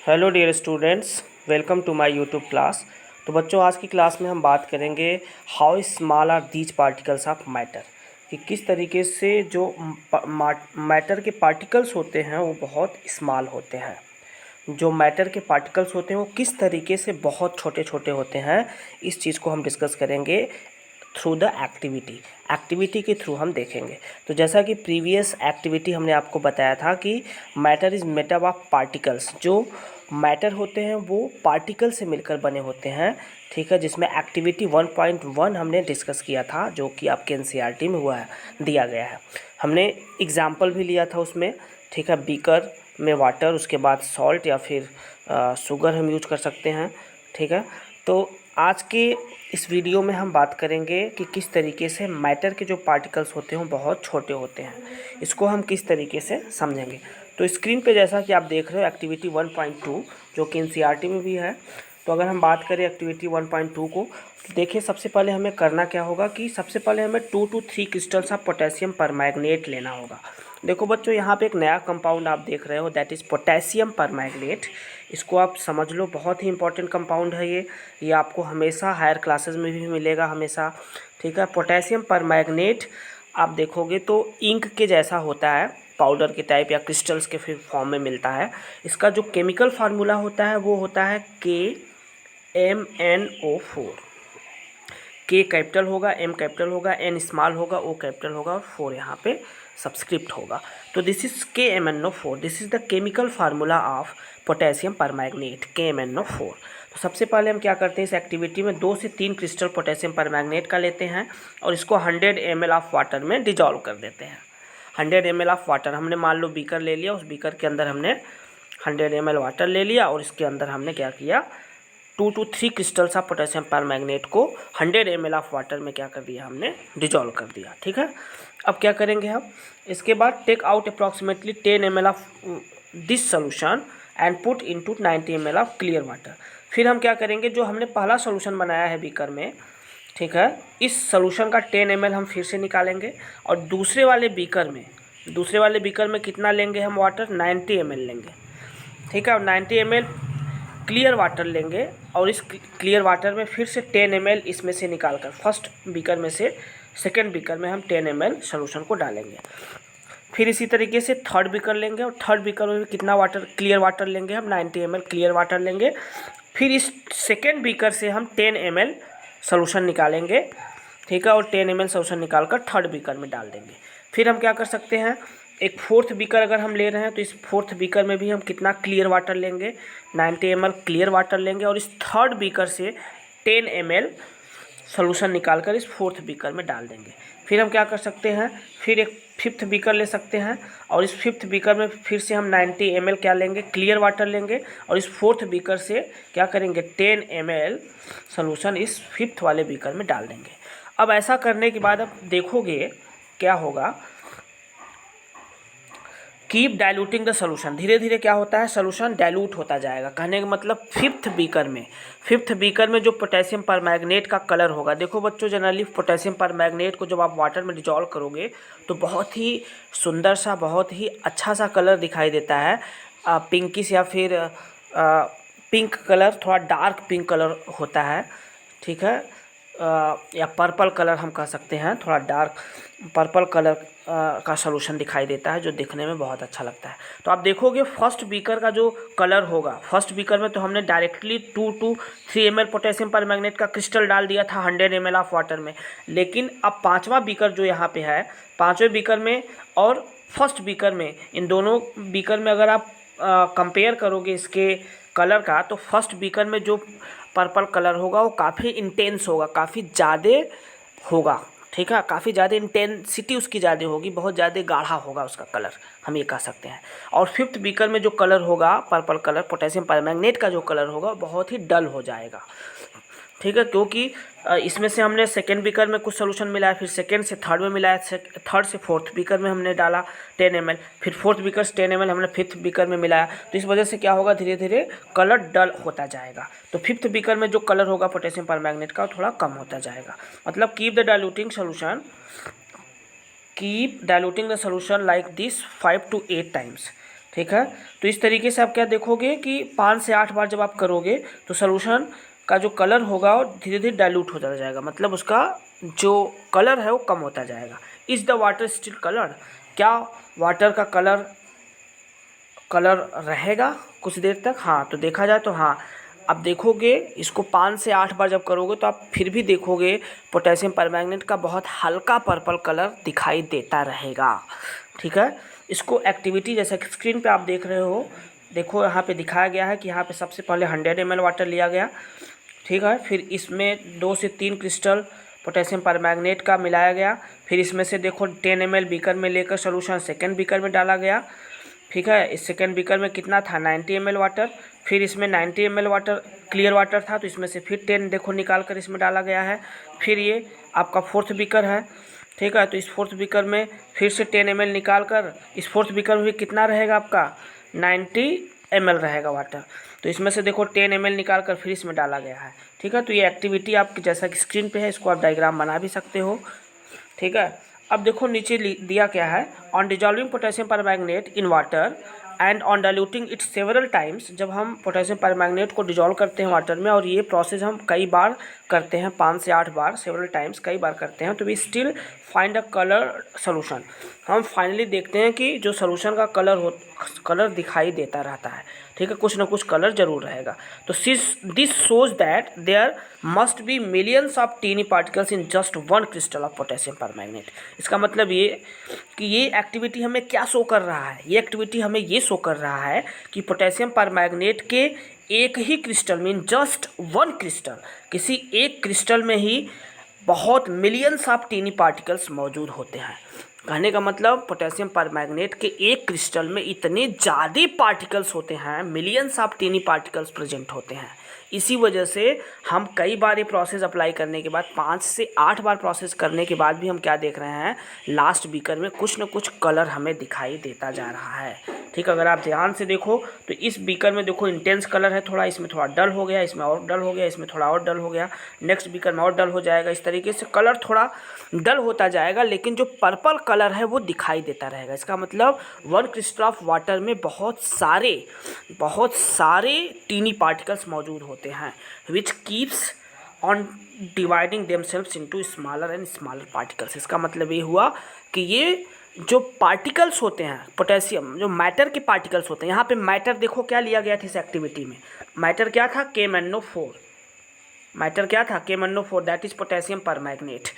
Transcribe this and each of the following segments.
Hello dear students, welcome to my YouTube class. तो बच्चों, आज की क्लास में हम बात करेंगे how small are these particles of matter, कि किस तरीके से जो मैटर के पार्टिकल्स होते हैं वो बहुत स्मॉल होते हैं। जो मैटर के पार्टिकल्स होते हैं वो किस तरीके से बहुत छोटे छोटे होते हैं, इस चीज़ को हम डिस्कस करेंगे थ्रू द एक्टिविटी के थ्रू हम देखेंगे। तो जैसा कि प्रीवियस एक्टिविटी हमने आपको बताया था कि matter is made up of particles. जो मैटर होते हैं वो पार्टिकल से मिलकर बने होते हैं, ठीक है। जिसमें एक्टिविटी 1.1 हमने डिस्कस किया था, जो कि आपके एनसीईआरटी में हुआ है, दिया गया है। हमने एग्जाम्पल भी लिया था उसमें, ठीक है। बीकर में वाटर, उसके बाद सॉल्ट या फिर शुगर हम यूज कर सकते हैं, ठीक है। तो आज के इस वीडियो में हम बात करेंगे कि किस तरीके से मैटर के जो पार्टिकल्स होते हैं वो बहुत छोटे होते हैं, इसको हम किस तरीके से समझेंगे। तो स्क्रीन पे जैसा कि आप देख रहे हो एक्टिविटी 1.2, जो कि एनसीईआरटी में भी है। तो अगर हम बात करें एक्टिविटी 1.2 को, तो देखिए सबसे पहले हमें करना क्या होगा कि सबसे पहले हमें 2 to 3 crystals of potassium permanganate लेना होगा। देखो बच्चों, यहाँ पे एक नया कंपाउंड आप देख रहे हो, दैट इज़ पोटेशियम परमैंगनेट। इसको आप समझ लो, बहुत ही इंपॉर्टेंट कंपाउंड है ये आपको हमेशा हायर क्लासेस में भी मिलेगा हमेशा, ठीक है। पोटेशियम परमैंगनेट आप देखोगे तो इंक के जैसा होता है, पाउडर के टाइप या क्रिस्टल्स के फिर फॉर्म में मिलता है। इसका जो केमिकल फार्मूला होता है वो होता है KMnO4। के कैपिटल होगा, एम कैपिटल होगा, एन स्मॉल होगा, ओ कैपिटल होगा और 4 यहाँ पे सब्सक्रिप्ट होगा। तो this is KMnO4, this is the chemical formula of potassium permanganate, KMnO4। तो सबसे पहले हम क्या करते हैं, इस एक्टिविटी में 2 से 3 क्रिस्टल पोटेशियम परमैंगनेट का लेते हैं और इसको 100 ml ऑफ वाटर में डिजॉल्व कर देते हैं। 100 ml ऑफ वाटर, हमने मान लो बीकर ले लिया, उस बीकर के अंदर हमने 100 ml वाटर ले लिया और इसके अंदर हमने क्या किया, 2 to 3 crystals of potassium permanganate को 100 ml ऑफ वाटर में क्या कर दिया, हमने डिजॉल्व कर दिया, ठीक है। अब क्या करेंगे हम, इसके बाद take out approximately 10 ml of this solution and put into 90 ml of clear water. फिर हम क्या करेंगे, जो हमने पहला सोल्यूशन बनाया है बीकर में, ठीक है, इस सोल्यूशन का 10 ml हम फिर से निकालेंगे और दूसरे वाले बीकर में कितना लेंगे हम वाटर, 90 ml लेंगे, ठीक है। और 90 ml क्लियर वाटर लेंगे और इस क्लियर वाटर में फिर से 10 ml इसमें से निकालकर, फर्स्ट बीकर में से सेकेंड बीकर में हम 10 ml सोल्यूशन को डालेंगे। फिर इसी तरीके से थर्ड बीकर लेंगे और थर्ड बीकर में भी कितना वाटर, क्लियर वाटर लेंगे हम, 90 ml क्लियर वाटर लेंगे। फिर इस सेकेंड बीकर से हम 10 ml सोल्यूशन निकालेंगे, ठीक है, और 10 ml सोल्यूशन निकाल कर थर्ड बीकर में डाल देंगे। फिर हम क्या कर सकते हैं, एक फोर्थ बीकर अगर हम ले रहे हैं तो इस फोर्थ बीकर में भी हम कितना क्लियर वाटर लेंगे, 90 ml क्लियर वाटर लेंगे और इस थर्ड बीकर से 10 ml सोल्यूशन निकालकर इस फोर्थ बीकर में डाल देंगे। फिर हम क्या कर सकते हैं, फिर एक फिफ्थ बीकर ले सकते हैं और इस फिफ्थ बीकर में फिर से हम 90 ml क्या लेंगे, क्लियर वाटर लेंगे और इस फोर्थ बीकर से क्या करेंगे, 10 ml सोल्यूशन इस फिफ्थ वाले बीकर में डाल देंगे। अब ऐसा करने के बाद अब देखोगे क्या होगा, कीप डाइल्यूटिंग द सोल्यूशन, धीरे धीरे क्या होता है, सोल्यूशन डाइल्यूट होता जाएगा। कहने का मतलब फिफ्थ बीकर में जो पोटेशियम परमैंगनेट का कलर होगा, देखो बच्चों जनरली पोटेशियम परमैंगनेट को जब आप वाटर में डिजॉल्व करोगे तो बहुत ही सुंदर सा, बहुत ही अच्छा सा कलर दिखाई देता है, पिंकिश या फिर पिंक कलर, थोड़ा डार्क पिंक कलर होता है, ठीक है, या पर्पल कलर हम कह सकते हैं, थोड़ा डार्क पर्पल कलर का सोल्यूशन दिखाई देता है जो दिखने में बहुत अच्छा लगता है। तो आप देखोगे फर्स्ट बीकर का जो कलर होगा, फर्स्ट बीकर में तो हमने directly 2 to 3 ml potassium permanganate का क्रिस्टल डाल दिया था 100 ml ऑफ वाटर में। लेकिन अब पांचवा बीकर जो यहाँ पे है, पांचवें बीकर में और फर्स्ट बीकर में, इन दोनों बीकर में अगर आप कंपेयर करोगे इसके कलर का, तो फर्स्ट बीकर में जो पर्पल कलर होगा वो काफ़ी इंटेंस होगा, काफ़ी ज़्यादा होगा, ठीक है, काफ़ी ज़्यादा इंटेंसिटी उसकी ज़्यादा होगी, बहुत ज़्यादा गाढ़ा होगा उसका कलर, हम ये कह सकते हैं। और फिफ्थ बीकर में जो कलर होगा पर्पल कलर, पोटेशियम परमैंगनेट का जो कलर होगा बहुत ही डल हो जाएगा, ठीक है, क्योंकि इसमें से हमने सेकेंड बीकर में कुछ सोल्यूशन मिलाया, फिर सेकेंड से थर्ड में मिलाया, थर्ड से फोर्थ बीकर में हमने डाला 10 ml, फिर फोर्थ बीकर से 10 ml हमने फिफ्थ बीकर में मिलाया। तो इस वजह से क्या होगा, धीरे धीरे कलर डल होता जाएगा। तो फिफ्थ बीकर में जो कलर होगा पोटेशियम परमैंगनेट का थोड़ा कम होता जाएगा। मतलब keep diluting the solution like this 5 to 8 times, ठीक है। तो इस तरीके से आप क्या देखोगे कि 5 से 8 बार जब आप करोगे तो सोल्यूशन का जो कलर होगा वो धीरे धीरे डाइल्यूट होता जाएगा, मतलब उसका जो कलर है वो कम होता जाएगा। Is the water still colour, क्या वाटर का कलर कलर रहेगा कुछ देर तक? हाँ, तो देखा जाए तो हाँ। अब देखोगे इसको 5 से 8 बार जब करोगे तो आप फिर भी देखोगे पोटेशियम परमैंगनेट का बहुत हल्का पर्पल कलर दिखाई देता रहेगा। ठीक है। इसको एक्टिविटी जैसे स्क्रीन पे आप देख रहे हो, देखो यहाँ पे दिखाया गया है कि यहाँ पे सबसे पहले 100 ml वाटर लिया गया। ठीक है। फिर इसमें 2 से 3 क्रिस्टल पोटेशियम परमैंगनेट का मिलाया गया। फिर इसमें से देखो 10 ml बीकर में लेकर सोल्यूशन सेकेंड बीकर में डाला गया। ठीक है। इस सेकेंड बीकर में कितना था 90 ml वाटर। फिर इसमें 90 ml वाटर क्लियर वाटर था, तो इसमें से फिर 10 देखो निकाल कर इसमें डाला गया है। फिर ये आपका फोर्थ बीकर है। ठीक है। तो इस फोर्थ बीकर में फिर से 10 ml निकाल कर इस फोर्थ बीकर में भी कितना रहेगा आपका 90 ml रहेगा वाटर। तो इसमें से देखो 10 ml निकाल कर फिर इसमें डाला गया है। ठीक है। तो ये एक्टिविटी आपकी जैसा कि स्क्रीन पे है, इसको आप डायग्राम बना भी सकते हो। ठीक है। अब देखो नीचे दिया क्या है, on dissolving potassium permanganate in water and on diluting it several times, जब हम पोटेशियम परमैंगनेट को डिजॉल्व करते हैं वाटर में और ये प्रोसेस हम कई बार करते हैं, 5 से 8 बार, सेवरल टाइम्स कई बार करते हैं, तो we still find a colour solution, हम फाइनली देखते हैं कि जो सोल्यूशन का कलर दिखाई देता रहता है। ठीक है। कुछ ना कुछ कलर जरूर रहेगा। तो this shows that there must be millions of tiny particles in just one crystal of potassium permanganate. इसका मतलब ये कि ये एक्टिविटी हमें क्या शो कर रहा है, ये एक्टिविटी हमें ये शो कर रहा है कि पोटेशियम परमैंगनेट के एक ही क्रिस्टल में, जस्ट वन क्रिस्टल, किसी एक क्रिस्टल में ही बहुत मिलियंस ऑफ टीनी पार्टिकल्स मौजूद होते हैं। कहने का मतलब पोटेशियम परमैंगनेट के एक क्रिस्टल में इतने ज़्यादा पार्टिकल्स होते हैं, millions of tiny particles present होते हैं। इसी वजह से हम कई बार ये प्रोसेस अप्लाई करने के बाद, 5 से 8 बार प्रोसेस करने के बाद भी हम क्या देख रहे हैं, लास्ट बीकर में कुछ न कुछ कलर हमें दिखाई देता जा रहा है। ठीक। अगर आप ध्यान से देखो तो इस बीकर में देखो इंटेंस कलर है थोड़ा, इसमें थोड़ा डल हो गया, इसमें और डल हो गया, इसमें थोड़ा और डल हो गया, नेक्स्ट बीकर में और डल हो जाएगा। इस तरीके से कलर थोड़ा डल होता जाएगा, लेकिन जो पर्पल कलर है वो दिखाई देता रहेगा। इसका मतलब वन क्रिस्टल ऑफ वाटर में बहुत सारे टीनी पार्टिकल्स मौजूद होते हैं, which keeps on dividing themselves into smaller and smaller particles. इसका मतलब ये हुआ कि ये जो पार्टिकल्स होते हैं पोटेशियम, जो मैटर के पार्टिकल्स होते हैं, यहाँ पे मैटर देखो क्या लिया गया था इस एक्टिविटी में, मैटर क्या था KMnO4, मैटर क्या था KMnO4, that is potassium permanganate.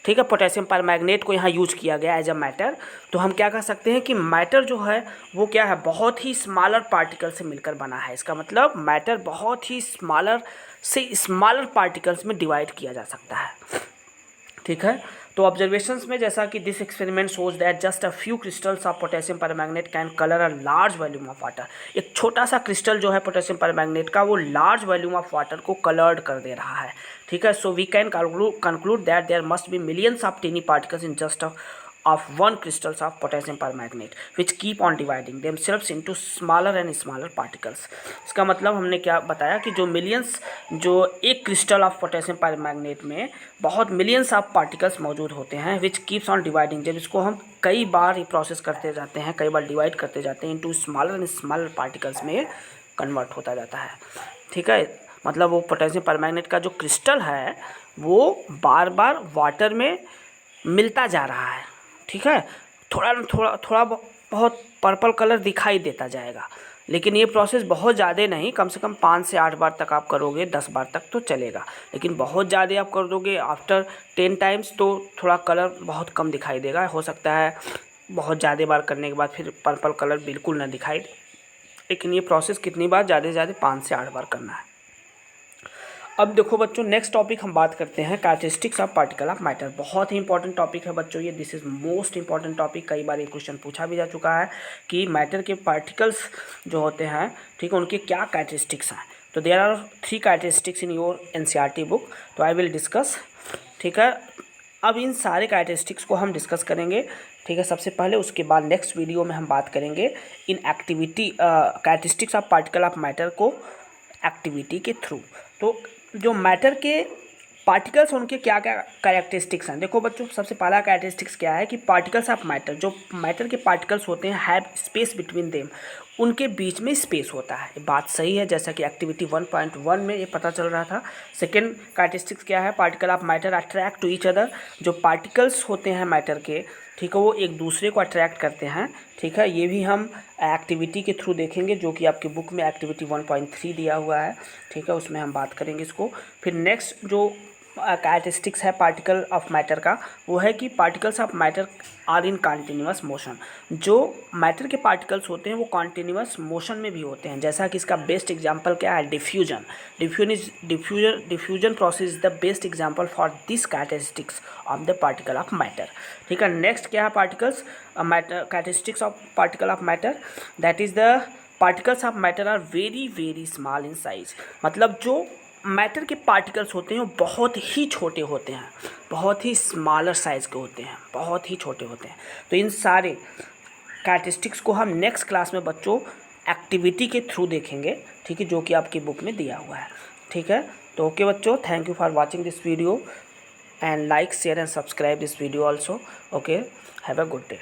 ठीक है। पोटेशियम परमैंगनेट को यहाँ यूज किया गया एज अ मैटर। तो हम क्या कह सकते हैं कि मैटर जो है वो क्या है, बहुत ही स्मॉलर पार्टिकल से मिलकर बना है। इसका मतलब मैटर बहुत ही स्मॉलर से स्मॉलर पार्टिकल्स में डिवाइड किया जा सकता है। ठीक है। तो ऑब्जर्वेशंस में जैसा कि this experiment shows that just a few crystals of potassium permanganate can colour a large volume of water, एक छोटा सा क्रिस्टल जो है पोटेशियम परमैंगनेट का वो लार्ज वॉल्यूम ऑफ वाटर को कलर्ड कर दे रहा है। ठीक है। So we can conclude that there must be millions of tiny particles in just of one crystals of potassium permanganate which keep on dividing themselves into smaller and smaller particles। इसका मतलब हमने क्या बताया कि जो मिलियंस, जो एक crystal of potassium permanganate में बहुत मिलियंस ऑफ पार्टिकल्स मौजूद होते हैं, विच कीप्स ऑन डिवाइडिंग, जब इसको हम कई बार प्रोसेस करते जाते हैं, कई बार डिवाइड करते जाते हैं, into smaller and smaller particles में कन्वर्ट होता जाता है। ठीक है। मतलब वो पोटेशियम परमैंगनेट का जो क्रिस्टल है वो बार बार वाटर में मिलता जा रहा है। ठीक है। थोड़ा बहुत पर्पल कलर दिखाई देता जाएगा, लेकिन ये प्रोसेस बहुत ज़्यादा नहीं, कम से कम 5 से 8 बार तक आप करोगे, 10 बार तक तो चलेगा। लेकिन बहुत ज़्यादा आप कर दोगे आफ्टर 10 टाइम्स तो थोड़ा कलर बहुत कम दिखाई देगा। हो सकता है बहुत ज़्यादा बार करने के बाद फिर पर्पल कलर बिल्कुल ना दिखाई दे। लेकिन ये प्रोसेस कितनी बार, ज़्यादा से ज़्यादा 5 से 8 बार करना है। अब देखो बच्चों, नेक्स्ट टॉपिक हम बात करते हैं characteristics of particle of matter. बहुत ही इंपॉर्टेंट टॉपिक है बच्चों ये, this is most important topic. कई बार ये क्वेश्चन पूछा भी जा चुका है कि मैटर के पार्टिकल्स जो होते हैं, ठीक है, उनके क्या कैरेक्टरिस्टिक्स हैं। तो there are 3 characteristics in your NCERT book, तो आई विल डिस्कस। ठीक है। अब इन सारे कैरेक्टरिस्टिक्स को हम डिस्कस करेंगे। ठीक है। सबसे पहले, उसके बाद नेक्स्ट वीडियो में हम बात करेंगे in activity characteristics of particle of matter को एक्टिविटी के थ्रू। तो जो मैटर के पार्टिकल्स उनके क्या क्या कैरेक्टरिस्टिक्स हैं। देखो बच्चों, सबसे पहला कैरेक्टरिस्टिक्स क्या है कि पार्टिकल्स ऑफ मैटर, जो मैटर के पार्टिकल्स होते हैं, हैव स्पेस बिटवीन देम, उनके बीच में स्पेस होता है। ये बात सही है, जैसा कि एक्टिविटी 1.1 में ये पता चल रहा था। सेकेंड कैरेक्टरिस्टिक्स क्या है, particle of matter attract to each other, जो पार्टिकल्स होते हैं मैटर के, ठीक है, वो एक दूसरे को अट्रैक्ट करते हैं। ठीक है, ये भी हम एक्टिविटी के थ्रू देखेंगे, जो कि आपकी बुक में एक्टिविटी 1.3 दिया हुआ है। ठीक है, उसमें हम बात करेंगे इसको। फिर नेक्स्ट जो कैरेक्टरिस्टिक्स है पार्टिकल ऑफ मैटर का, वो है कि particles of matter are in continuous motion. जो मैटर के पार्टिकल्स होते हैं वो कॉन्टिन्यूअस मोशन में भी होते हैं। जैसा कि इसका बेस्ट एग्जांपल क्या है, diffusion. Diffusion process is the best example for this characteristics of the particle of matter. ठीक है, नेक्स्ट क्या है particles matter, characteristics of particle of matter, that is the particles of matter are very very small in size. मतलब जो matter के particles होते हैं वो बहुत ही छोटे होते हैं, बहुत ही स्मॉलर साइज़ के होते हैं, बहुत ही छोटे होते हैं। तो इन सारे कैरेक्टरिस्टिक्स को हम नेक्स्ट क्लास में बच्चों एक्टिविटी के थ्रू देखेंगे। ठीक है, जो कि आपकी बुक में दिया हुआ है। ठीक है, तो ओके बच्चों, thank you for watching this video and like share and subscribe this video also. Okay, have a good day.